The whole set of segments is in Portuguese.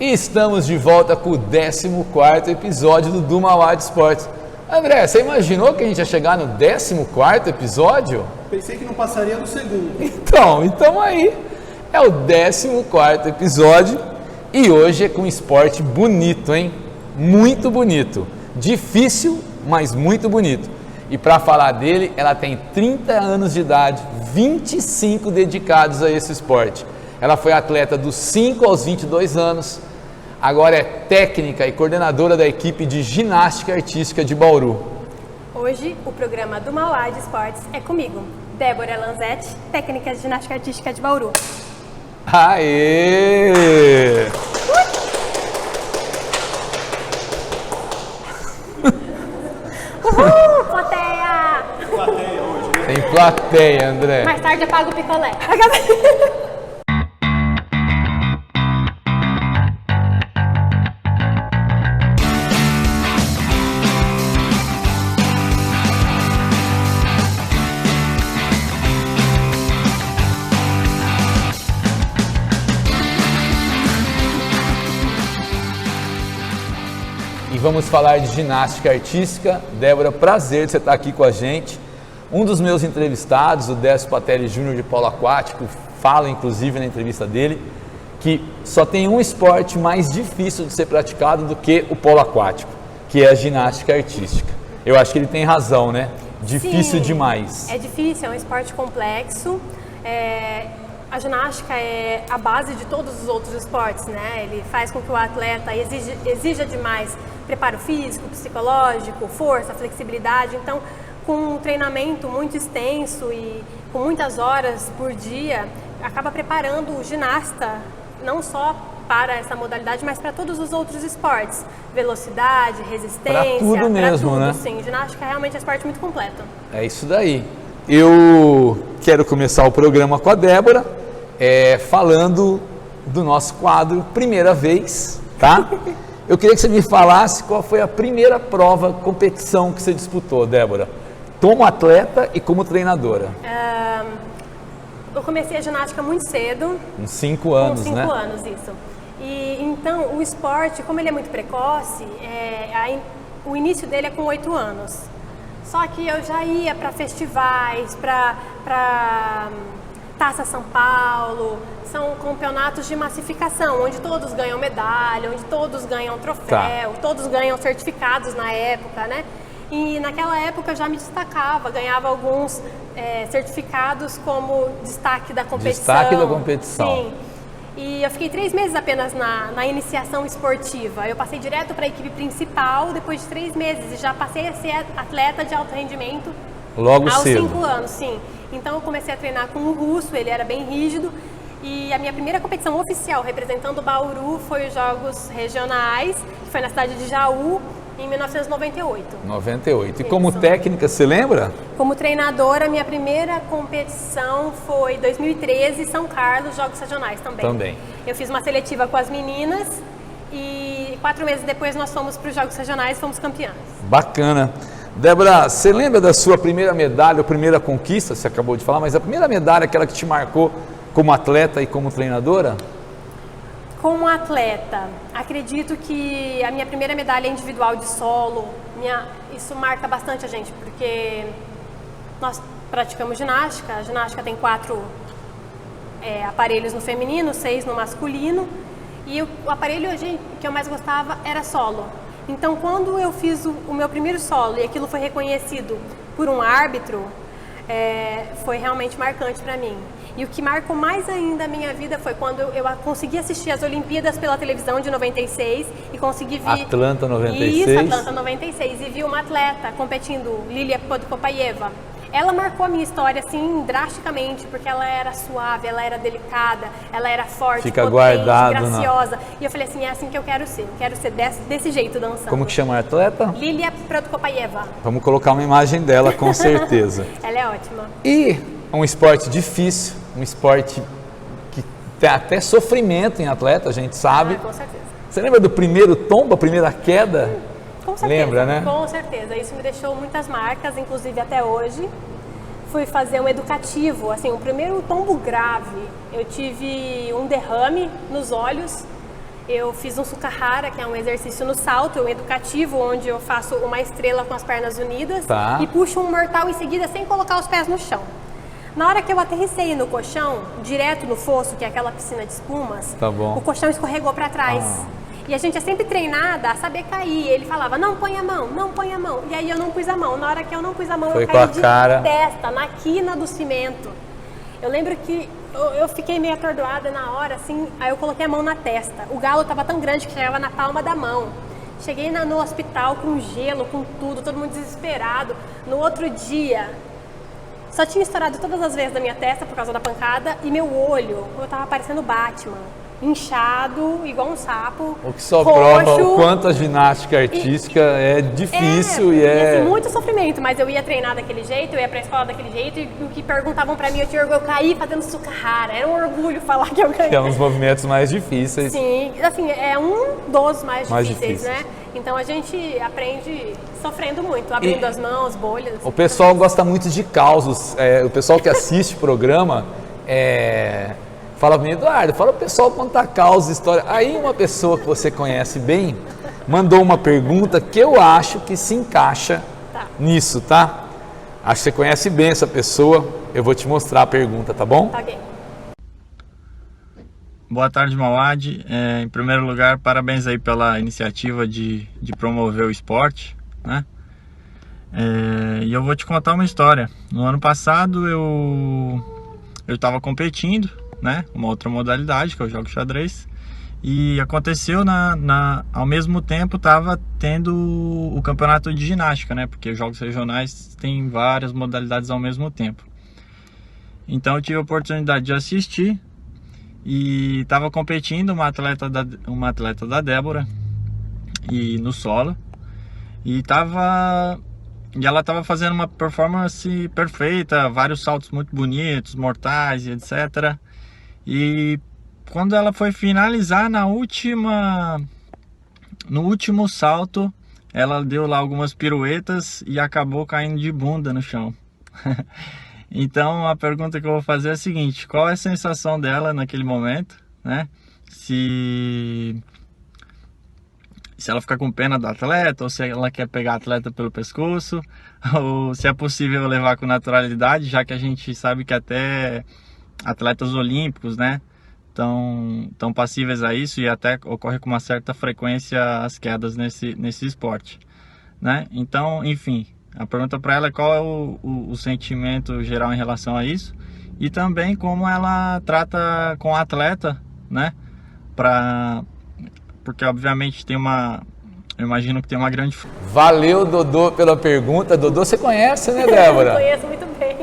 E estamos de volta com o 14º episódio do Dumawad Esportes. André, você imaginou que a gente ia chegar no 14º episódio? Pensei que não passaria do segundo. Então aí, é o 14º episódio e hoje é com um esporte bonito, hein? Muito bonito. Difícil, mas muito bonito. E para falar dele, ela tem 30 anos de idade, 25 dedicados a esse esporte. Ela foi atleta dos 5 aos 22 anos, agora é técnica e coordenadora da equipe de ginástica artística de Bauru. Hoje, o programa Dumawad Esportes é comigo, Débora Lanzetti, técnica de ginástica artística de Bauru. Aê! Uhul, plateia! Plateia hoje, né? Tem plateia, André. Mais tarde eu pago o picolé. E vamos falar de ginástica artística. Débora, prazer de você estar aqui com a gente. Um dos meus entrevistados, o Décio Patelli Júnior de Polo Aquático, fala inclusive na entrevista dele que só tem um esporte mais difícil de ser praticado do que o polo aquático, que é a ginástica artística. Eu acho que ele tem razão, né? Difícil demais. É difícil, é um esporte complexo. A ginástica é a base de todos os outros esportes, né? Ele faz com que o atleta exija demais preparo físico, psicológico, força, flexibilidade. Então, com um treinamento muito extenso e com muitas horas por dia, acaba preparando o ginasta não só para essa modalidade, mas para todos os outros esportes. Velocidade, resistência, para tudo mesmo, tudo, né? Sim, ginástica realmente é um esporte muito completo. É isso daí. Eu quero começar o programa com a Débora, falando do nosso quadro Primeira Vez, tá? Eu queria que você me falasse qual foi a primeira prova, competição que você disputou, Débora, como atleta e como treinadora. Eu comecei a ginástica muito cedo. Com 5 anos, com 5 né? anos, isso. E então o esporte, como ele é muito precoce, o início dele é com 8 anos. Só que eu já ia para festivais, para Taça São Paulo, são campeonatos de massificação, onde todos ganham medalha, onde todos ganham troféu, todos ganham certificados na época, né? E naquela época eu já me destacava, ganhava alguns certificados como destaque da competição. Destaque da competição. Sim. E eu fiquei 3 meses apenas na iniciação esportiva. Eu passei direto para a equipe principal depois de 3 meses e já passei a ser atleta de alto rendimento logo aos cedo. 5 anos, sim. Então eu comecei a treinar com o russo, ele era bem rígido. E a minha primeira competição oficial representando o Bauru foi os Jogos Regionais, que foi na cidade de Jaú, em 1998. 98. E Isso. como técnica, você lembra? Como treinadora, minha primeira competição foi 2013, São Carlos, Jogos Regionais também. Eu fiz uma seletiva com as meninas e 4 meses depois nós fomos para os Jogos Regionais e fomos campeãs. Bacana. Débora, você lembra da sua primeira medalha, ou primeira conquista, você acabou de falar, mas a primeira medalha, aquela que te marcou como atleta e como treinadora? Como atleta, acredito que a minha primeira medalha individual de solo, isso marca bastante a gente, porque nós praticamos ginástica, a ginástica tem 4 aparelhos no feminino, 6 no masculino, e o aparelho que eu mais gostava era solo. Então, quando eu fiz o meu primeiro solo e aquilo foi reconhecido por um árbitro, foi realmente marcante para mim. E o que marcou mais ainda a minha vida foi quando eu consegui assistir as Olimpíadas pela televisão de 96 e consegui ver... Atlanta 96. Isso, Atlanta 96. E vi uma atleta competindo, Lilia Podkopayeva. Ela marcou a minha história, assim, drasticamente, porque ela era suave, ela era delicada, ela era forte, fica potente, guardado, graciosa. E eu falei assim, é assim que eu quero ser. Eu quero ser desse jeito dançando. Como que chama a atleta? Lilia Podkopayeva. Vamos colocar uma imagem dela, com certeza. Ela é ótima. E um esporte difícil, um esporte que tem até sofrimento em atleta, a gente sabe. Com certeza. Você lembra do primeiro tombo, a primeira queda? Com certeza. Lembra, né? Com certeza. Isso me deixou muitas marcas, inclusive até hoje. Fui fazer um educativo, assim, o primeiro tombo grave. Eu tive um derrame nos olhos Eu fiz um Sukahara, que é um exercício no salto, um educativo, onde eu faço uma estrela com as pernas unidas e puxo um mortal em seguida sem colocar os pés no chão. Na hora que eu aterrissei no colchão, direto no fosso, que é aquela piscina de espumas, o colchão escorregou para trás. E a gente é sempre treinada a saber cair. Ele falava, não põe a mão, não põe a mão. E aí eu não pus a mão. Na hora que eu não pus a mão, eu caí de testa, na quina do cimento. Eu lembro que eu fiquei meio atordoada na hora, assim, aí eu coloquei a mão na testa. O galo estava tão grande que chegava na palma da mão. Cheguei no hospital com gelo, com tudo, todo mundo desesperado. No outro dia, só tinha estourado todas as vezes da minha testa por causa da pancada e meu olho, eu tava parecendo Batman. Inchado, igual um sapo. O que só prova o quanto a ginástica artística é difícil assim, muito sofrimento, mas eu ia treinar daquele jeito, eu ia pra escola daquele jeito e o que perguntavam pra mim, eu caí fazendo Sukahara. Era um orgulho falar que eu ganhei. Que é um dos movimentos mais difíceis. Sim, assim, é um dos mais difíceis, né? Então a gente aprende sofrendo muito, abrindo as mãos, bolhas. O pessoal gosta muito de causos. O pessoal que assiste o programa fala para mim, Eduardo, fala o pessoal contar causa, história. Aí uma pessoa que você conhece bem mandou uma pergunta que eu acho que se encaixa nisso, tá? Acho que você conhece bem essa pessoa. Eu vou te mostrar a pergunta, tá bom? Tá bem. Boa tarde, Mauad. Em primeiro lugar, parabéns aí pela iniciativa de promover o esporte, né? E eu vou te contar uma história. No ano passado eu estava competindo, né? Uma outra modalidade, que eu jogo xadrez. E aconteceu ao mesmo tempo estava tendo o campeonato de ginástica, né? Porque os jogos regionais têm várias modalidades ao mesmo tempo. Então eu tive a oportunidade de assistir e estava competindo uma atleta da Débora e no solo e ela estava fazendo uma performance perfeita, vários saltos muito bonitos, mortais e etc. E quando ela foi finalizar no último salto, ela deu lá algumas piruetas e acabou caindo de bunda no chão. Então a pergunta que eu vou fazer é a seguinte: qual é a sensação dela naquele momento, né? Se ela fica com pena do atleta, ou se ela quer pegar a atleta pelo pescoço, ou se é possível levar com naturalidade, já que a gente sabe que até atletas olímpicos, né, estão passíveis a isso e até ocorre com uma certa frequência as quedas nesse esporte, né? Então, enfim, a pergunta para ela é qual é o sentimento geral em relação a isso e também como ela trata com o atleta, né? Porque obviamente eu imagino que tem uma grande... Valeu, Dodô, pela pergunta. Dodô você conhece, né, Débora? Eu conheço muito bem.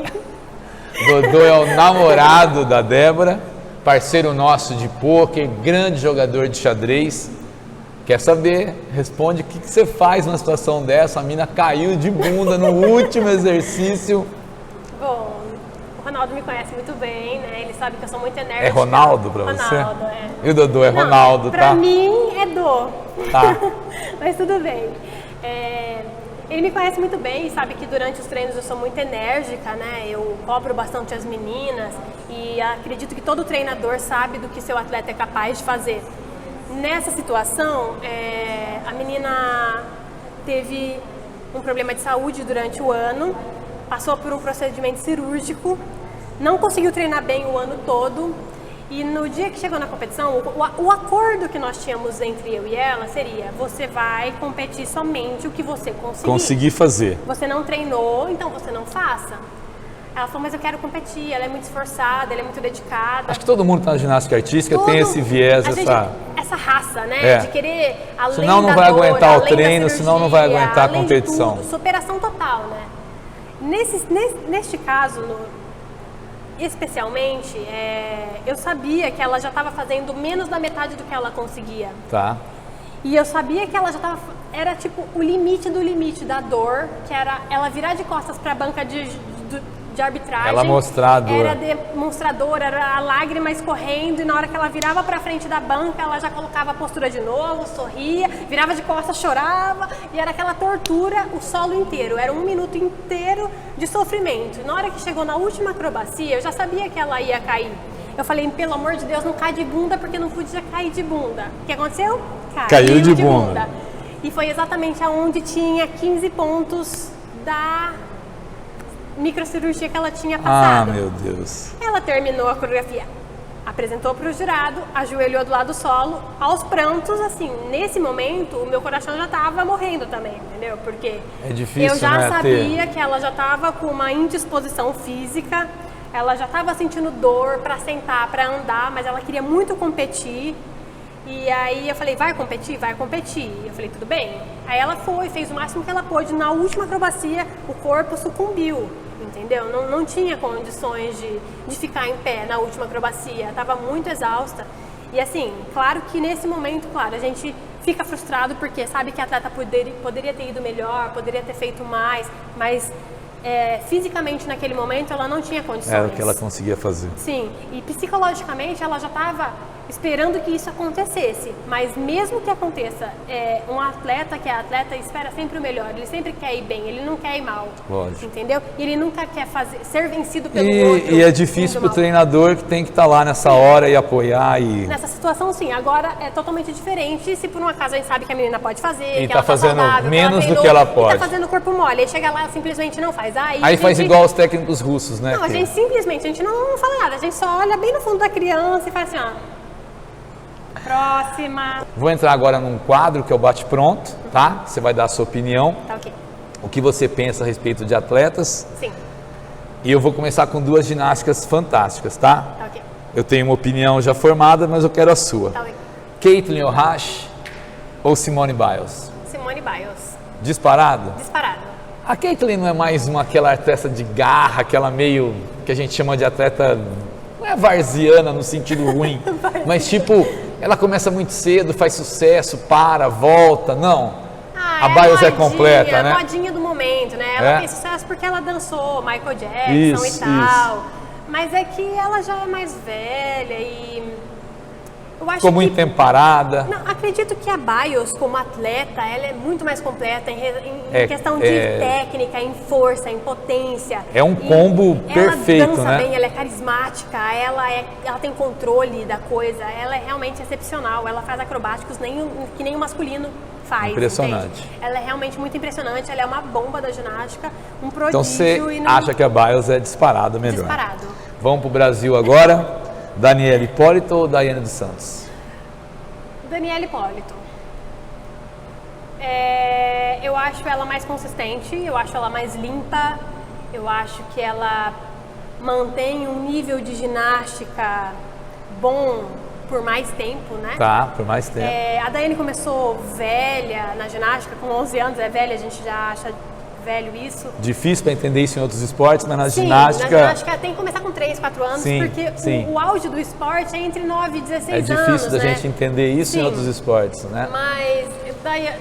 Dodô é o namorado da Débora, parceiro nosso de pôquer, grande jogador de xadrez. Quer saber? Responde o que você faz numa situação dessa. A mina caiu de bunda no último exercício. Bom, o Ronaldo me conhece muito bem, né? Ele sabe que eu sou muito enérgica. É Ronaldo pra você? Ronaldo, é. E o Dodô é Ronaldo, tá? Pra mim é Dô. Tá. Mas tudo bem. Ele me conhece muito bem e sabe que durante os treinos eu sou muito enérgica, né? Eu cobro bastante as meninas e acredito que todo treinador sabe do que seu atleta é capaz de fazer. Nessa situação, a menina teve um problema de saúde durante o ano, passou por um procedimento cirúrgico, não conseguiu treinar bem o ano todo e no dia que chegou na competição, o acordo que nós tínhamos entre eu e ela seria: você vai competir somente o que você conseguir fazer. Você não treinou, então você não faça. Ela falou, mas eu quero competir, ela é muito esforçada, ela é muito dedicada. Acho que todo mundo que tá na ginástica artística tem esse viés, essa raça, né? De querer, além senão não vai aguentar o treino, senão não vai aguentar a competição. Tudo, superação total, né? Neste caso, especialmente, eu sabia que ela já estava fazendo menos da metade do que ela conseguia. Tá. E eu sabia que ela já estava... Era tipo o limite do limite da dor, que era ela virar de costas para a banca de arbitragem. Ela mostrar a dor. Era demonstradora, era a lágrima escorrendo, e na hora que ela virava para frente da banca, ela já colocava a postura de novo, sorria, virava de costas, chorava, e era aquela tortura o solo inteiro. Era 1 minuto inteiro de sofrimento. Na hora que chegou na última acrobacia, eu já sabia que ela ia cair. Eu falei, pelo amor de Deus, não cai de bunda, porque não podia cair de bunda. O que aconteceu? Caiu de bunda. E foi exatamente aonde tinha 15 pontos da microcirurgia que ela tinha passado. Ah, meu Deus. Ela terminou a coreografia, apresentou para o jurado, ajoelhou do lado do solo, aos prantos, assim, nesse momento o meu coração já estava morrendo também, entendeu? Porque É difícil, eu já né, sabia que ela já estava com uma indisposição física, ela já estava sentindo dor para sentar, para andar, mas ela queria muito competir. E aí eu falei, vai competir? Vai competir. Eu falei, tudo bem. Aí ela foi, fez o máximo que ela pôde. Na última acrobacia, o corpo sucumbiu, entendeu? Não tinha condições de ficar em pé na última acrobacia. Estava muito exausta. E assim, claro que nesse momento, claro, a gente fica frustrado porque sabe que a atleta poderia ter ido melhor, poderia ter feito mais, mas fisicamente naquele momento ela não tinha condições. Era o que ela conseguia fazer. Sim, e psicologicamente ela já estava esperando que isso acontecesse, mas mesmo que aconteça, um atleta que é atleta espera sempre o melhor, ele sempre quer ir bem, ele não quer ir mal, Lógico. entendeu? E ele nunca quer ser vencido pelo outro. E é difícil indo pro mal. treinador que tem que estar lá nessa hora e apoiar e... Nessa situação, sim. Agora é totalmente diferente. Se por um acaso a gente sabe que a menina pode fazer, E que tá ela fazendo saudável, menos que ela do que ela treinou, e pode. tá fazendo o corpo mole. Aí chega lá simplesmente não faz. Aí faz igual os técnicos russos, né? Não, a que- gente simplesmente, a gente não fala nada. A gente só olha bem no fundo da criança e faz assim, ó. Próxima. Vou entrar agora num quadro que é o bate-pronto, tá? Você vai dar a sua opinião, Tá ok. o que você pensa a respeito de atletas. Sim, E eu vou começar com duas ginásticas fantásticas, tá? tá ok. Eu tenho uma opinião já formada, mas eu quero a sua. Tá ok. Caitlin O'Hash ou Simone Biles? Simone Biles. Disparado? Disparado. A Caitlin não é mais aquela atleta de garra, aquela meio que a gente chama de atleta, não é varziana no sentido ruim, mas tipo, ela começa muito cedo, faz sucesso, para, volta, não. A Biles é completa, né? A modinha do momento, né? Ela É. fez sucesso porque ela dançou Michael Jackson Isso, e tal. Mas é que ela já é mais velha e eu acho Ficou muito que... tempo parada. Não, acredito que a Biles, como atleta, ela é muito mais completa em questão de é- técnica, em força, em potência. É um E perfeito, ela dança né? bem, ela é carismática, ela tem controle da coisa, ela é realmente excepcional. Ela faz acrobáticos que nem o masculino faz. Impressionante. Entende? Ela é realmente muito impressionante, ela é uma bomba da ginástica, um prodígio. Então você e não... acha que a Biles é disparado melhor? Disparado. Vamos pro Brasil agora. Daniela Hipólito ou Daiane dos Santos? Daniela Hipólito. Eu acho ela mais consistente, eu acho ela mais limpa, eu acho que ela mantém um nível de ginástica bom por mais tempo, né? Tá, por mais tempo. A Daiane começou velha na ginástica, com 11 anos é velha, a gente já acha velho isso. Difícil para entender isso em outros esportes, mas na Sim, ginástica na ginástica tem que começar com 3, 4 anos, Sim, porque sim. o auge do esporte é entre 9 e 16 é anos, difícil da né? gente entender isso em Sim. outros esportes, né? Mas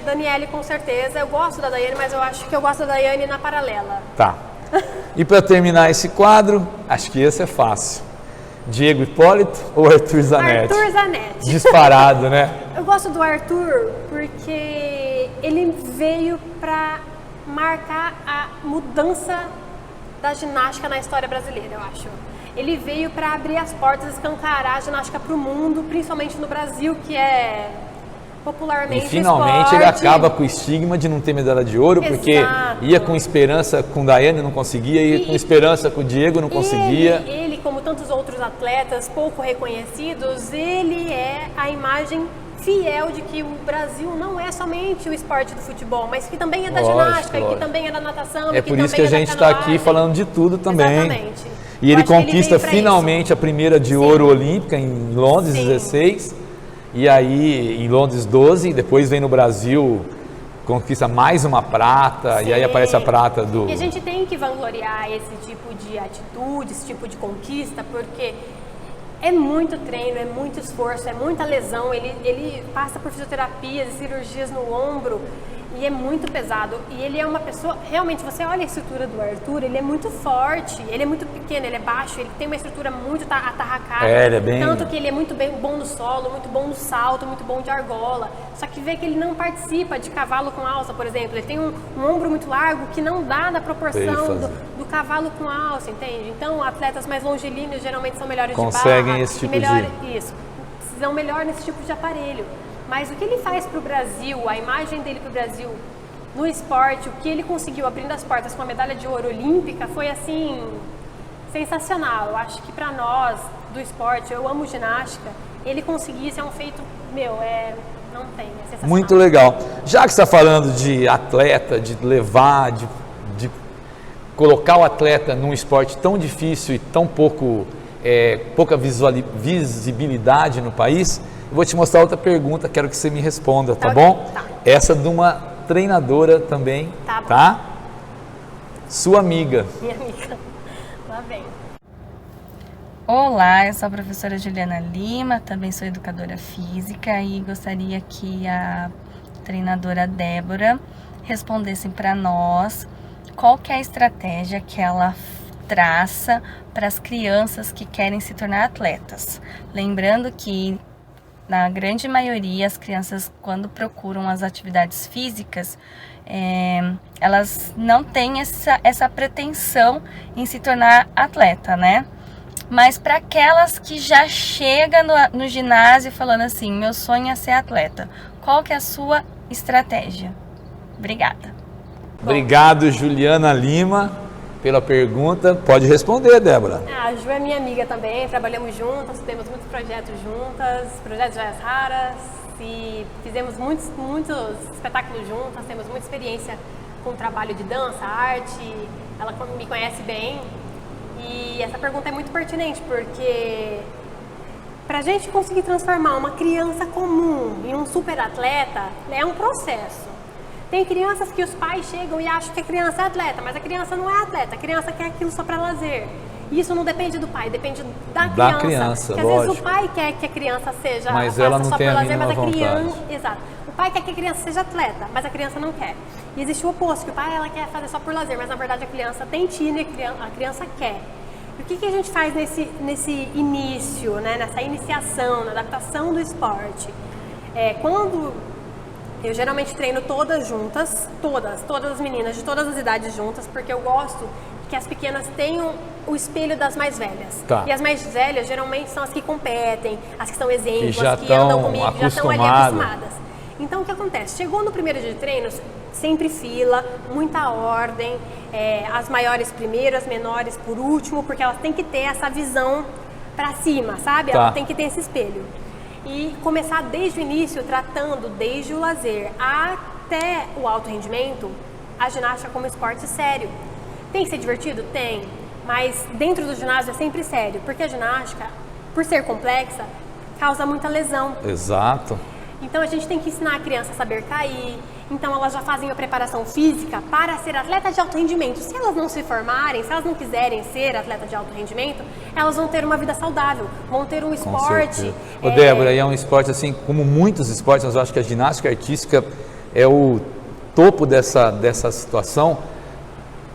Daniele com certeza, eu gosto da Daiane, mas eu acho que eu gosto da Daiane na paralela. Tá. E para terminar esse quadro, acho que esse é fácil. Diego Hipólito ou Arthur Zanetti? Arthur Zanetti. Disparado, né? Eu gosto do Arthur porque ele veio para marcar a mudança da ginástica na história brasileira, eu acho. Ele veio para abrir as portas, escancarar a ginástica para o mundo, principalmente no Brasil, que é E popularmente finalmente ele esporte. acaba com o estigma de não ter medalha de ouro, porque Exato. ia com esperança com Daiane, não conseguia, ia com esperança com o Diego, não conseguia. Ele, como tantos outros atletas pouco reconhecidos, ele é a imagem fiel de que o Brasil não é somente o esporte do futebol, mas que também é da Lógico, ginástica, lógico. que também é da natação, É que por isso que também a é da gente está aqui canoagem. falando de tudo também. Exatamente. E Eu ele acho que ele conquista veio pra finalmente a primeira de ouro olímpica em Londres, Sim. 16. E aí em Londres 12, depois vem no Brasil, conquista mais uma prata, e aí Sim. aparece a prata do... E a gente tem que vangloriar esse tipo de atitude, esse tipo de conquista, porque é muito treino, é muito esforço, é muita lesão. Ele passa por fisioterapias e cirurgias no ombro. E é muito pesado. E ele é uma pessoa, realmente, você olha a estrutura do Arthur, ele é muito forte, ele é muito pequeno, ele é baixo, ele tem uma estrutura muito atarracada. Ele é bem... Tanto que ele é muito bom no solo, muito bom no salto, muito bom de argola. Só que vê que ele não participa de cavalo com alça, por exemplo. Ele tem um ombro muito largo que não dá na proporção do cavalo com alça, entende? Então, atletas mais longilíneos geralmente são melhores de barra. Conseguem esse tipo Isso, precisam melhor nesse tipo de aparelho. Mas o que ele faz para o Brasil, a imagem dele para o Brasil no esporte, o que ele conseguiu abrindo as portas com a medalha de ouro olímpica foi assim, sensacional. Eu acho que para nós do esporte, eu amo ginástica, ele conseguir, isso é um feito, não tem, é sensacional. Muito legal. Já que você está falando de atleta, de levar, de colocar o atleta num esporte tão difícil e tão pouca visibilidade no país, eu vou te mostrar outra pergunta, quero que você me responda, tá bom? Tá. Essa de uma treinadora também, tá? Sua amiga. Minha amiga. Lá vem. Olá, eu sou a professora Juliana Lima, também sou educadora física e gostaria que a treinadora Débora respondesse para nós qual que é a estratégia que ela traça para as crianças que querem se tornar atletas. Lembrando que na grande maioria, as crianças, quando procuram as atividades físicas, elas não têm essa pretensão em se tornar atleta, né? Mas para aquelas que já chegam no ginásio falando assim, meu sonho é ser atleta, qual que é a sua estratégia? Obrigada. Obrigado, Juliana Lima, pela pergunta. Pode responder, Débora. A Ju é minha amiga também, trabalhamos juntas, temos muitos projetos juntas, projetos de joias raras e fizemos muitos espetáculos juntas, temos muita experiência com trabalho de dança, arte, ela me conhece bem e essa pergunta é muito pertinente porque para a gente conseguir transformar uma criança comum em um super atleta é um processo. Tem crianças que os pais chegam e acham que a criança é atleta, mas a criança não é atleta, a criança quer aquilo só para lazer. E isso não depende do pai, depende da criança. Porque às vezes o pai quer que a criança seja atleta só por lazer, mas a criança... Exato. O pai quer que a criança seja atleta, mas a criança não quer. E existe o oposto, que o pai ela quer fazer só por lazer, mas na verdade a criança tem tino e a criança quer. E o que a gente faz nesse início, né, nessa iniciação, na adaptação do esporte? Quando eu geralmente treino todas juntas, todas as meninas de todas as idades juntas, porque eu gosto que as pequenas tenham o espelho das mais velhas. Tá. E as mais velhas geralmente são as que competem, as que são exemplos, já que andam comigo, já estão ali acostumadas. acostumadas. Então o que acontece? Chegou no primeiro dia de treinos, sempre fila, muita ordem, as maiores primeiro, as menores por último, porque elas têm que ter essa visão pra cima, sabe? Tá. Ela tem que ter esse espelho. E começar desde o início, tratando desde o lazer até o alto rendimento, a ginástica como esporte sério. Tem que ser divertido? Tem, mas dentro do ginásio é sempre sério, porque a ginástica, por ser complexa, causa muita lesão. Exato. Então a gente tem que ensinar a criança a saber cair, então elas já fazem a preparação física para ser atleta de alto rendimento. Se elas não se formarem, se elas não quiserem ser atleta de alto rendimento, elas vão ter uma vida saudável, vão ter um esporte... Ô Débora, e é um esporte assim, como muitos esportes, mas eu acho que a ginástica artística é o topo dessa situação.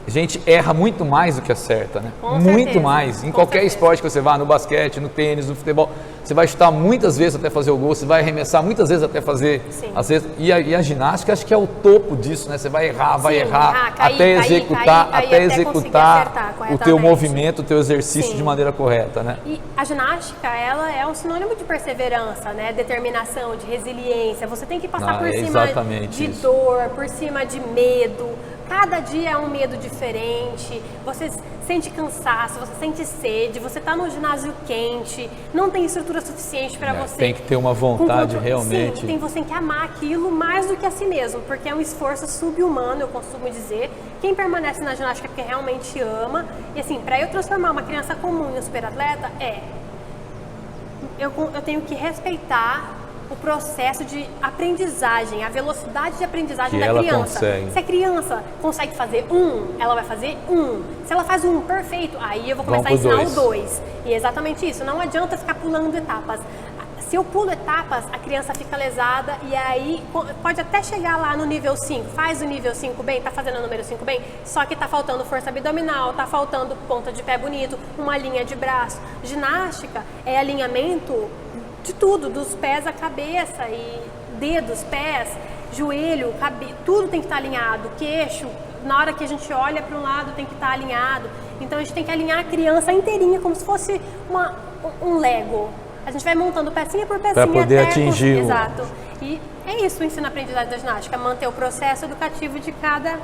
A gente erra muito mais do que acerta, né? Com muito certeza, mais. Em com qualquer certeza. esporte que você vá, no basquete, no tênis, no futebol, você vai chutar muitas vezes até fazer o gol, você vai arremessar muitas vezes até fazer. Sim. Às vezes, e a ginástica acho que é o topo disso, né? Você vai errar, vai Sim, errar, cair, até executar, cair, até conseguir executar acertar o teu corretamente. movimento, o teu exercício Sim. de maneira correta, né? E a ginástica, ela é um sinônimo de perseverança, né? Determinação, de resiliência. Você tem que passar por é cima exatamente de isso. dor, por cima de medo. Cada dia é um medo diferente. Você sente cansaço, você sente sede, você está no ginásio quente, não tem estrutura suficiente para você. Tem que ter uma vontade com realmente. Sim, você tem que amar aquilo mais do que a si mesmo, porque é um esforço subhumano, eu costumo dizer. Quem permanece na ginástica é porque realmente ama. E assim, para eu transformar uma criança comum em um superatleta, eu tenho que respeitar o processo de aprendizagem, a velocidade de aprendizagem Que da ela criança. consegue. Se a criança consegue fazer ela vai fazer Se ela faz perfeito, aí eu vou começar a Vamos pro ensinar o 2. 2. E é exatamente isso. Não adianta ficar pulando etapas. Se eu pulo etapas, a criança fica lesada e aí pode até chegar lá no nível 5. Faz o nível 5 bem, tá fazendo o número 5 bem, só que tá faltando força abdominal, tá faltando ponta de pé bonito, uma linha de braço. Ginástica é alinhamento de tudo, dos pés à cabeça e dedos, pés, joelho, tudo tem que estar alinhado, queixo. Na hora que a gente olha para um lado tem que estar alinhado. Então a gente tem que alinhar a criança inteirinha como se fosse um Lego. A gente vai montando pecinha por pecinha para poder até atingir. Exato. E é isso o ensino-aprendizagem da ginástica, manter o processo educativo de cada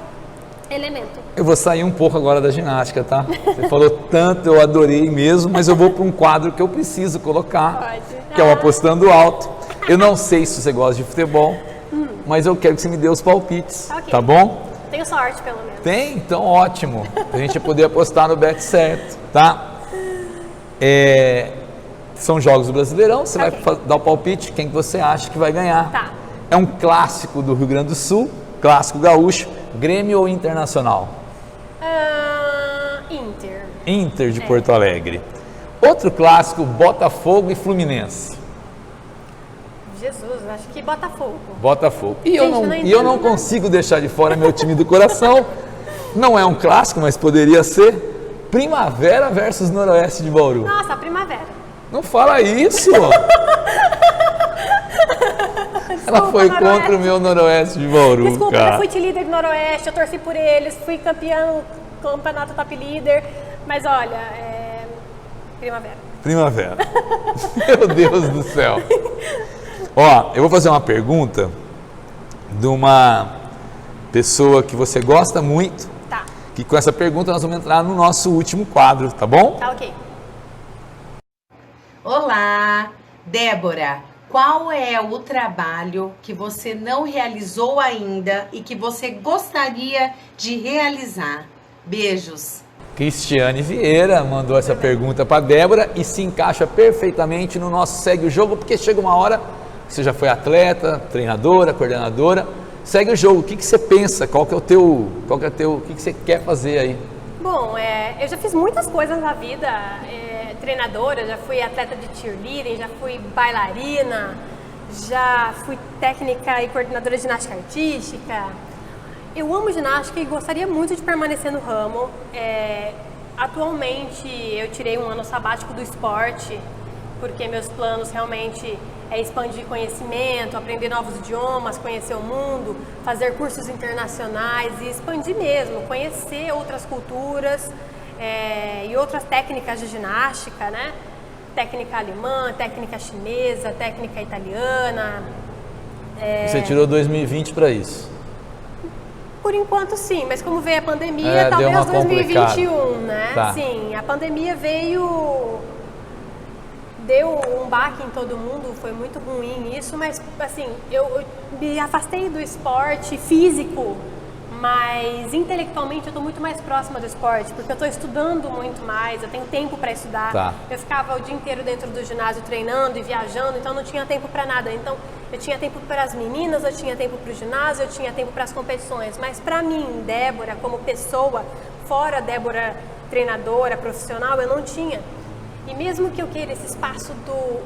elemento. Eu vou sair um pouco agora da ginástica, tá? Você falou tanto, eu adorei mesmo, mas eu vou para um quadro que eu preciso colocar, Pode. que é o Apostando Alto. Eu não sei se você gosta de futebol, mas eu quero que você me dê os palpites, Ok. tá bom? Tenho sorte, pelo menos. Tem? Então ótimo. A gente poder apostar no bet certo, tá? São jogos do Brasileirão, você Ok. vai dar o palpite, quem que você acha que vai ganhar. Tá. É um clássico do Rio Grande do Sul, clássico gaúcho, Grêmio ou Internacional? Inter. Inter de Porto Alegre. Outro clássico, Botafogo e Fluminense. Jesus, acho que Botafogo. Botafogo. E Gente, eu não não entendo nada. consigo deixar de fora meu time do coração. Não é um clássico, mas poderia ser. Primavera versus Noroeste de Bauru. Nossa, primavera. Não fala isso! Ela foi Noroeste. contra o meu Noroeste de Bauru, Desculpa, cara. eu fui líder do Noroeste, eu torci por eles, fui campeão, campeonato top líder, mas olha, primavera. Primavera. Meu Deus do céu. Ó, eu vou fazer uma pergunta de uma pessoa que você gosta muito, Tá, que com essa pergunta nós vamos entrar no nosso último quadro, tá bom? tá ok. Olá, Débora, qual é o trabalho que você não realizou ainda e que você gostaria de realizar? Beijos. Cristiane Vieira mandou essa pergunta para Débora e se encaixa perfeitamente no nosso Segue o Jogo, porque chega uma hora, você já foi atleta, treinadora, coordenadora, segue o jogo, o que você pensa, o que você quer fazer aí? Bom, eu já fiz muitas coisas na vida, treinadora, já fui atleta de cheerleading, já fui bailarina, já fui técnica e coordenadora de ginástica artística. Eu amo ginástica e gostaria muito de permanecer no ramo. Atualmente eu tirei um ano sabático do esporte, porque meus planos realmente é expandir conhecimento, aprender novos idiomas, conhecer o mundo, fazer cursos internacionais e expandir mesmo, conhecer outras culturas e outras técnicas de ginástica, né? Técnica alemã, técnica chinesa, técnica italiana. Você tirou 2020 para isso? Por enquanto sim, mas como veio a pandemia, Deu talvez uma 2021, né? Tá. Sim, a pandemia deu um baque em todo mundo, foi muito ruim isso, mas assim, eu me afastei do esporte físico, mas intelectualmente eu estou muito mais próxima do esporte, porque eu estou estudando muito mais, eu tenho tempo para estudar. Tá. Eu ficava o dia inteiro dentro do ginásio treinando e viajando, então não tinha tempo para nada. Então eu tinha tempo para as meninas, eu tinha tempo para o ginásio, eu tinha tempo para as competições. Mas para mim, Débora, como pessoa, fora Débora treinadora, profissional, eu não tinha. E mesmo que eu queira esse espaço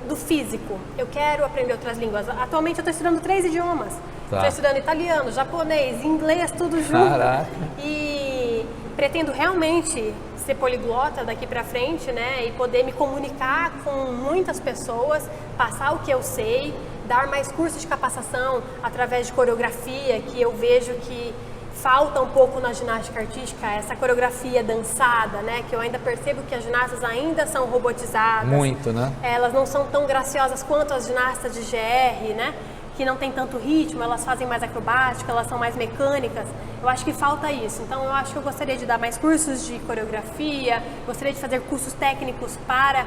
do físico, eu quero aprender outras línguas. Atualmente eu estou estudando 3 idiomas. Tá. Estou estudando italiano, japonês, inglês, tudo junto. Caraca. E pretendo realmente ser poliglota daqui para frente, né? E poder me comunicar com muitas pessoas, passar o que eu sei, dar mais cursos de capacitação através de coreografia, que eu vejo que falta um pouco na ginástica artística, essa coreografia dançada, né? Que eu ainda percebo que as ginastas ainda são robotizadas. Muito, né? Elas não são tão graciosas quanto as ginastas de GR, né? Que não tem tanto ritmo, elas fazem mais acrobática, elas são mais mecânicas. Eu acho que falta isso. Então eu acho que eu gostaria de dar mais cursos de coreografia, gostaria de fazer cursos técnicos para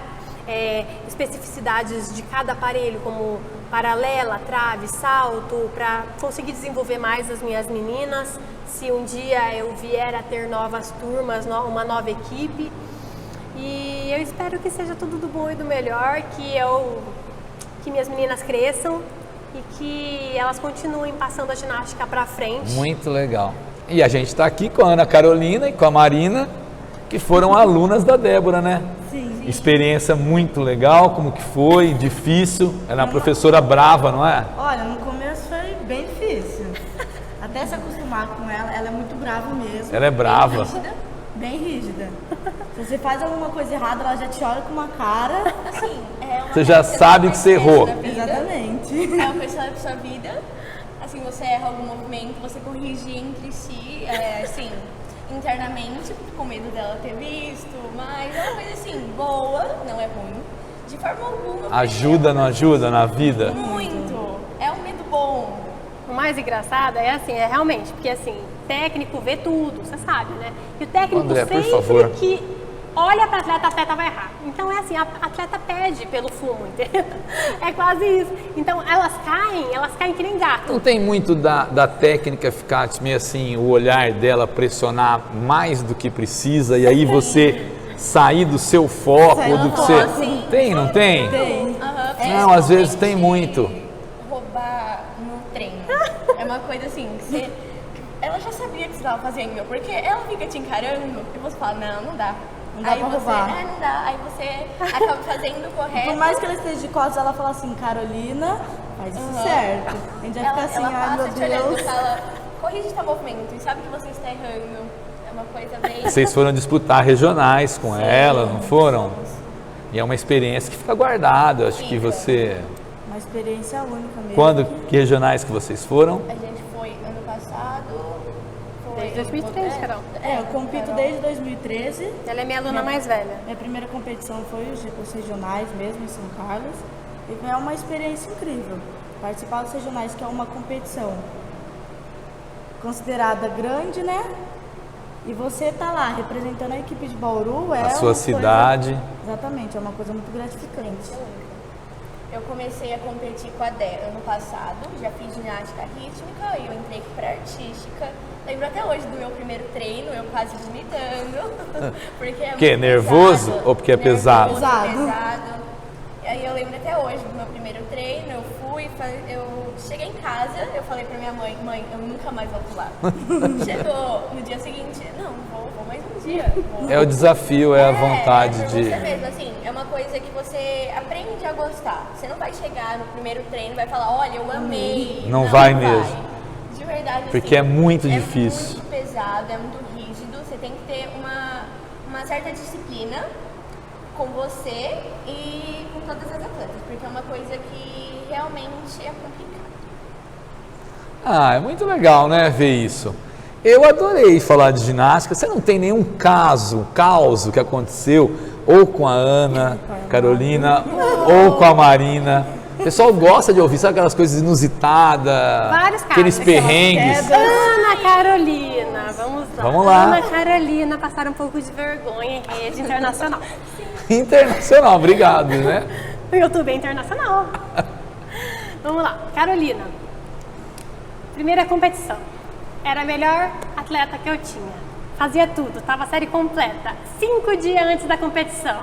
especificidades de cada aparelho, como paralela, trave, salto, para conseguir desenvolver mais as minhas meninas. Se um dia eu vier a ter novas turmas, uma nova equipe. E eu espero que seja tudo do bom e do melhor, que minhas meninas cresçam e que elas continuem passando a ginástica para frente. Muito legal. E a gente está aqui com a Ana Carolina e com a Marina que foram alunas da Débora, né? Sim. Experiência muito legal, como que foi? Difícil? Era uma professora brava, não é? Olha, no começo foi bem difícil. Até se acostumar com ela é muito brava mesmo. Ela é brava. Bem rígida. Se você faz alguma coisa errada, ela já te olha com uma cara. Assim, é uma Você já coisa sabe que você errou. da vida. Exatamente. É uma coisa da sua vida. Assim, você erra algum movimento, você corrige entre si, assim, internamente, com medo dela ter visto, mas é uma coisa assim, boa, não é ruim. De forma alguma. Ajuda, não ajuda na vida? Muito. É um medo bom. O mais engraçado é assim, é realmente, porque assim, técnico vê tudo, você sabe, né? E o técnico André, por sempre favor. que olha para a atleta vai errar. Então é assim, a atleta pede pelo fumo, entendeu? É quase isso. Então elas caem que nem gato. Não tem muito da técnica ficar meio assim, o olhar dela pressionar mais do que precisa e aí você sair do seu foco ou do que você... Sim. Tem, não tem? Aham, Não, às vezes tem principalmente muito. Roubar no treino. É uma coisa assim, que você... Ela já sabia que você estava fazendo, porque ela fica te encarando e você fala, não dá. Não dá aí pra você, roubar. não dá. Aí você acaba fazendo correto. Por mais que ela esteja de costas, ela fala assim, Carolina, faz isso certo. A gente vai ficar assim, ela ai passa meu te olhando e Deus. fala, corrige seu movimento e sabe que você está errando. É uma coisa bem... Vocês foram disputar regionais com ela, não foram? E é uma experiência que fica guardada. Eu acho que você... Uma experiência única mesmo. Quando, que regionais que vocês foram? A gente foi ano passado... Desde 2003, Carol. Eu compito desde 2013. Ela é minha aluna mais velha. Minha primeira competição foi os regionais mesmo em São Carlos. E é uma experiência incrível. Participar dos regionais, que é uma competição considerada grande, né? E você tá lá representando a equipe de Bauru. A sua cidade. Exatamente, é uma coisa muito gratificante. Eu comecei a competir com a Dé ano passado, já fiz ginástica rítmica e eu entrei para artística. Lembro até hoje do meu primeiro treino, eu quase vomitando. Porque é Que? muito Nervoso pesado. ou porque é pesado? Pesado. E aí eu lembro até hoje do meu primeiro treino, eu fui, eu cheguei em casa, eu falei pra minha mãe, eu nunca mais vou pular. Chegou no dia seguinte, não, vou mais um dia. Vou. É o desafio, é a vontade É de... você mesmo, assim, é uma coisa que você aprende a gostar. Você não vai chegar no primeiro treino e vai falar, olha, eu amei. Não vai mesmo. De verdade, Porque é assim, muito difícil. É muito pesado, é muito rígido. Você tem que ter uma certa disciplina com você e com todas as atletas, porque é uma coisa que realmente é complicada. Ah, é muito legal, né, ver isso. Eu adorei falar de ginástica. Você não tem nenhum caso que aconteceu ou com a Ana, Carolina, ou com a Marina? O pessoal gosta de ouvir, sabe aquelas coisas inusitadas, Vários casos, aqueles perrengues. Ana Carolina, vamos lá. Vamos lá. Ana Carolina passaram um pouco de vergonha em rede internacional. Internacional, obrigado, né? O YouTube é internacional. Vamos lá, Carolina. Primeira competição. Era a melhor atleta que eu tinha. Fazia tudo, tava a série completa. 5 dias antes da competição.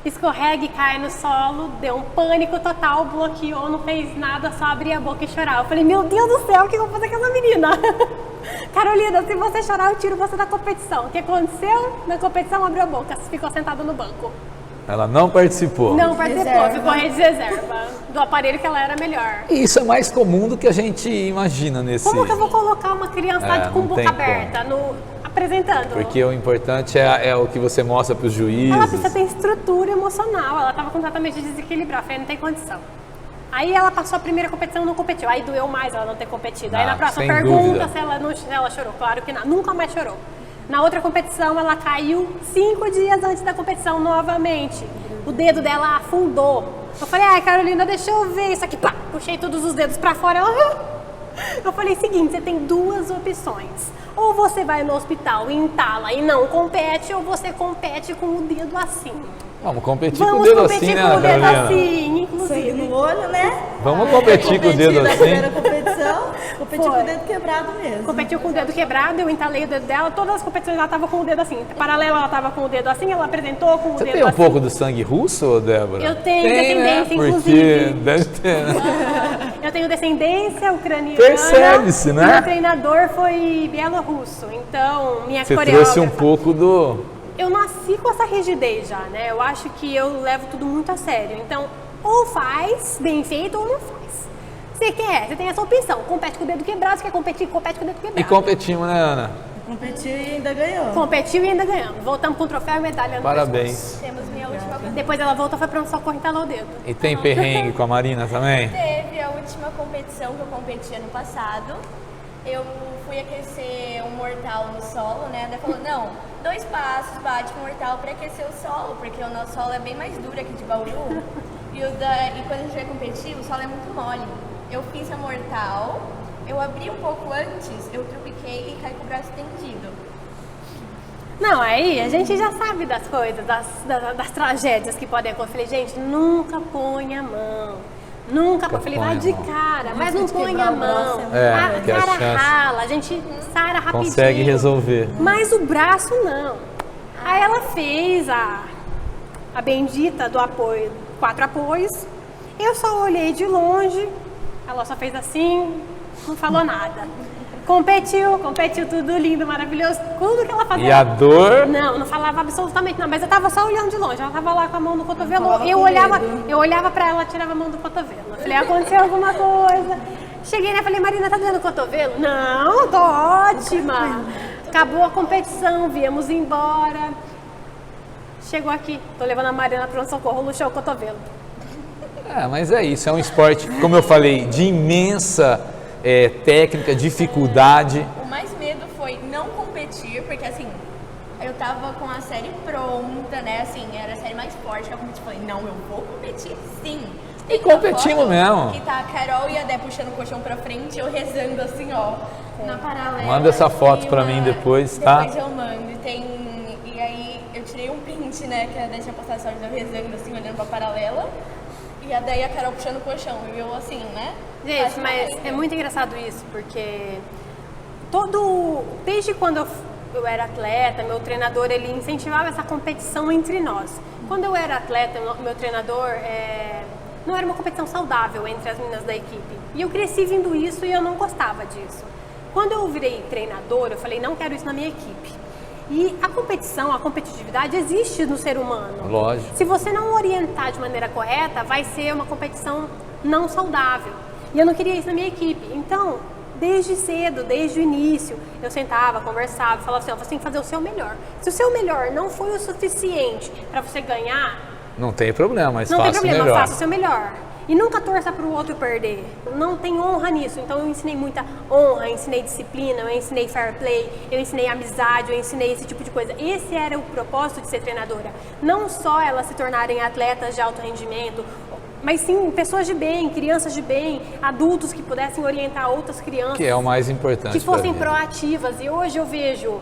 Escorrega e cai no solo, deu um pânico total, bloqueou, não fez nada, só abria a boca e chorar. Eu falei, meu Deus do céu, o que eu vou fazer com essa menina? Carolina, se você chorar, eu tiro você da competição. O que aconteceu? Na competição, abriu a boca, ficou sentada no banco. Ela não participou. Não participou, Reserva. ficou rede de reserva do aparelho que ela era melhor. E isso é mais comum do que a gente imagina nesse... Como que eu vou colocar uma criança É, com não boca tem aberta apresentando? Porque o importante é o que você mostra para os juízes. Ela precisa ter estrutura emocional, ela estava completamente desequilibrada, eu falei, não tem condição. Aí ela passou a primeira competição e não competiu, aí doeu mais ela não ter competido. Aí Ah, na próxima sem pergunta dúvida. se ela chorou, claro que não, nunca mais chorou. Na outra competição ela caiu 5 dias antes da competição novamente. O dedo dela afundou. Eu falei, ai Carolina, deixa eu ver isso aqui. Pá, puxei todos os dedos pra fora. Eu falei, seguinte, você tem 2 opções. Ou você vai no hospital e entala e não compete, ou você compete com o dedo assim. Vamos competir com o Vamos dedo competir assim, com né, o dedo Carolina? assim, Sangue inclusive. no olho, né? Vamos competir com o dedo Na assim? primeira competição, competi com Foi. o dedo quebrado mesmo. Competiu com o dedo quebrado, eu entalei o dedo dela, todas as competições ela tava com o dedo assim. Paralela ela tava com o dedo assim, ela apresentou com o Você dedo tem um assim. pouco do sangue russo, Débora? Eu tenho tem, descendência, né? Porque inclusive. deve ter, né? Eu tenho tenho descendência ucraniana. Percebe-se, né? E meu treinador foi bielorrusso. Então, minha Você coreógrafa... trouxe um pouco do... Eu nasci com essa rigidez já, né? Eu acho que eu levo tudo muito a sério. Então, ou faz bem feito ou não faz. Você quer, você tem essa opção. Compete com o dedo quebrado, você quer competir, compete com o dedo quebrado. E competimos, né, Ana? Competiu e ainda ganhou. Competiu e ainda ganhamos. Voltamos com o troféu e medalha no Parabéns. pescoço. Temos minha última competição. Depois ela voltou, foi pronto-socorro e entalou o dedo. E tem perrengue com a Marina também? Teve a última competição que eu competi ano passado. Eu fui aquecer um mortal no solo, né? Ela falou, não, 2 passos, bate o mortal para aquecer o solo, porque o nosso solo é bem mais duro aqui de Bauru. E quando a gente vai competir, o solo é muito mole. Eu fiz a mortal, eu abri um pouco antes, eu tropiquei e caí com o braço estendido. Não, aí a gente já sabe das coisas, das tragédias que podem acontecer. Eu falei, gente, nunca põe a mão. Nunca põe. Eu falei, vai de cara, mas não põe a mão. A que a cara chance- rala, a gente sara rapidinho. Consegue resolver. Mas o braço não. Aí ela fez a bendita do apoio, 4 apoios. Eu só olhei de longe, ela só fez assim, não falou nada. Competiu tudo lindo, maravilhoso, tudo que ela fazia. E a dor? Não falava absolutamente nada, mas eu tava só olhando de longe, ela tava lá com a mão no cotovelo, Falava eu com olhava, medo. eu olhava pra ela, tirava a mão do cotovelo. Eu falei, aconteceu alguma coisa. Cheguei, né, falei, Marina, tá doendo o cotovelo? Não, tô ótima. Acabou a competição, viemos embora. Chegou aqui, tô levando a Marina pro socorro, luxou o cotovelo. Mas é isso, é um esporte, como eu falei, de imensa técnica, dificuldade. O mais medo foi não competir, porque assim, eu tava com a série pronta, né? Assim, era a série mais forte que eu competi. Falei, não, eu vou competir sim. E Tem uma competimos foto mesmo. Que tá a Carol e a Dé puxando o colchão pra frente, eu rezando assim, ó, na paralela. Manda essa foto em pra cima. mim depois, tá? Depois eu mando. E aí eu tirei um print, né? Que a Dé tinha postado só de eu rezando assim, olhando pra paralela. E a Dé e a Carol puxando o colchão. E eu assim, né? Gente, Quase mas morrendo. é muito engraçado isso, porque desde quando eu era atleta, meu treinador, ele incentivava essa competição entre nós. Quando eu era atleta, meu treinador, não era uma competição saudável entre as meninas da equipe. E eu cresci vendo isso e eu não gostava disso. Quando eu virei treinador, eu falei, não quero isso na minha equipe. E a competição, a competitividade existe no ser humano. Lógico. Se você não orientar de maneira correta, vai ser uma competição não saudável. E eu não queria isso na minha equipe. Então, desde cedo, desde o início, eu sentava, conversava, falava assim, ó, você tem que fazer o seu melhor. Se o seu melhor não foi o suficiente para você ganhar, Não tem problema, mas não tem faça problema, melhor. faça o seu melhor. E nunca torça para o outro perder. Não tem honra nisso. Então eu ensinei muita honra, eu ensinei disciplina, eu ensinei fair play, eu ensinei amizade, eu ensinei esse tipo de coisa. Esse era o propósito de ser treinadora. Não só elas se tornarem atletas de alto rendimento, mas sim pessoas de bem, crianças de bem, adultos que pudessem orientar outras crianças. Que é o mais importante. Que fossem pra mim. proativas. E hoje eu vejo,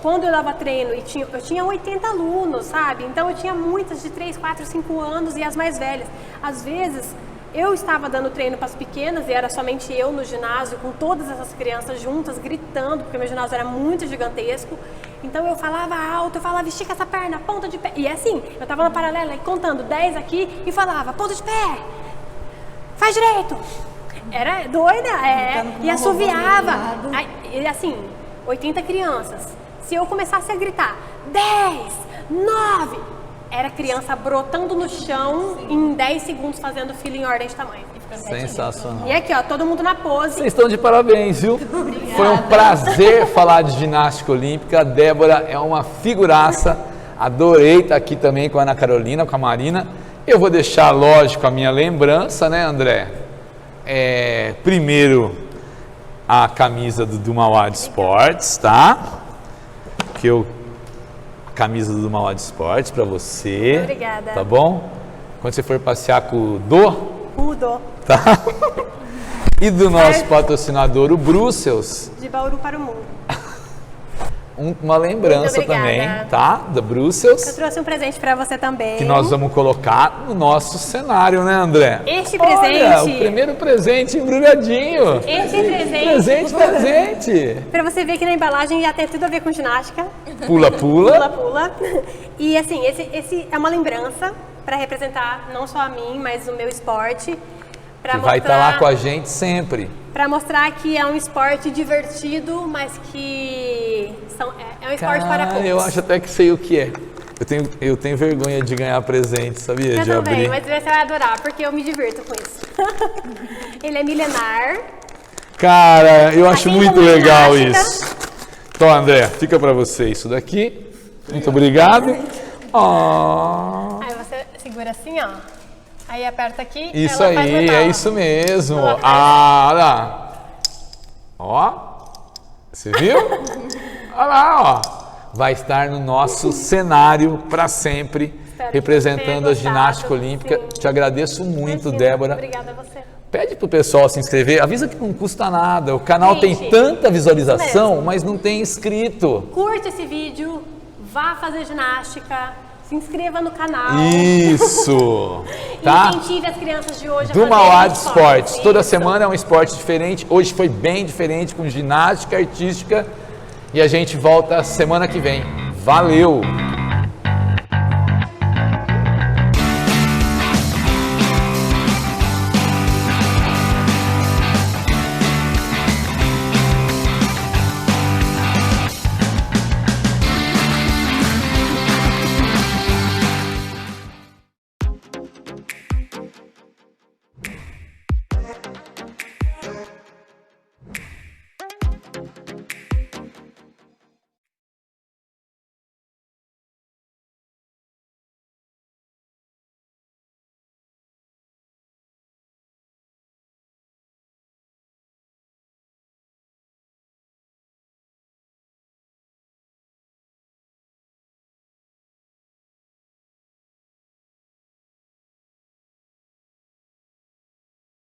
quando eu dava treino, eu tinha 80 alunos, sabe? Então eu tinha muitas de 3, 4, 5 anos e as mais velhas. Às vezes, eu estava dando treino para as pequenas e era somente eu no ginásio, com todas essas crianças juntas, gritando, porque meu ginásio era muito gigantesco. Então eu falava alto, eu falava, estica essa perna, ponta de pé. E assim, eu estava na paralela e contando 10 aqui e falava, ponta de pé, faz direito. Era doida, e assoviava. E assim, 80 crianças. Se eu começasse a gritar 10, 9, era criança brotando no chão em 10 segundos fazendo fila em ordem de tamanho. Sensacional. E aqui, ó, todo mundo na pose. Vocês estão de parabéns, viu? Foi um prazer falar de ginástica olímpica. A Débora é uma figuraça. Adorei estar aqui também com a Ana Carolina, com a Marina. Eu vou deixar, lógico, a minha lembrança, né, André? Primeiro, a camisa do Mauá de Esportes, tá? Camisa do Mauá de Esportes para você. Obrigada. Tá bom? Quando você for passear com o Dô, Tudo. tá? E do nosso patrocinador, o Brussels, De Bauru para o mundo. uma lembrança Muito obrigada. também, tá? Da Eu Brussels, trouxe um presente para você também. que nós vamos colocar no nosso cenário, né, André? Este Olha, presente. o primeiro presente embrulhadinho. Este presente. Presente. Para você ver que na embalagem já tem tudo a ver com ginástica. Pula, pula. Pula, pula. E assim, esse é uma lembrança para representar não só a mim, mas o meu esporte. Que vai estar lá com a gente sempre. Para mostrar que é um esporte divertido, mas que é um esporte para poucos. Eu acho até que sei o que é. Eu tenho vergonha de ganhar presente, sabia? Eu de também, abrir. mas você vai adorar, porque eu me divirto com isso. Ele é milenar. Cara, eu acho Assim muito como legal ginástica. isso. Então, André, fica para você isso daqui. Muito obrigado. Oh. Aí você segura assim, ó. Aí aperta aqui. Isso ela faz aí, legal. é isso mesmo. Ela faz- Ah, olha lá. Ó, você viu? Olha lá, ó. Vai estar no nosso cenário para sempre, Espero que representando tenha a gostado, ginástica olímpica. sim. Te agradeço muito, Imagina, Débora. Obrigada a você. Pede pro pessoal se inscrever, avisa que não custa nada. O canal tem Gente, tanta visualização, mesmo. mas não tem inscrito. Curte esse vídeo, vá fazer ginástica, se inscreva no canal. Isso, tá? Incentive as crianças de hoje a Do fazerem Mauá de Esportes. Isso. Toda semana é um esporte diferente. Hoje foi bem diferente com ginástica artística. E a gente volta semana que vem. Valeu!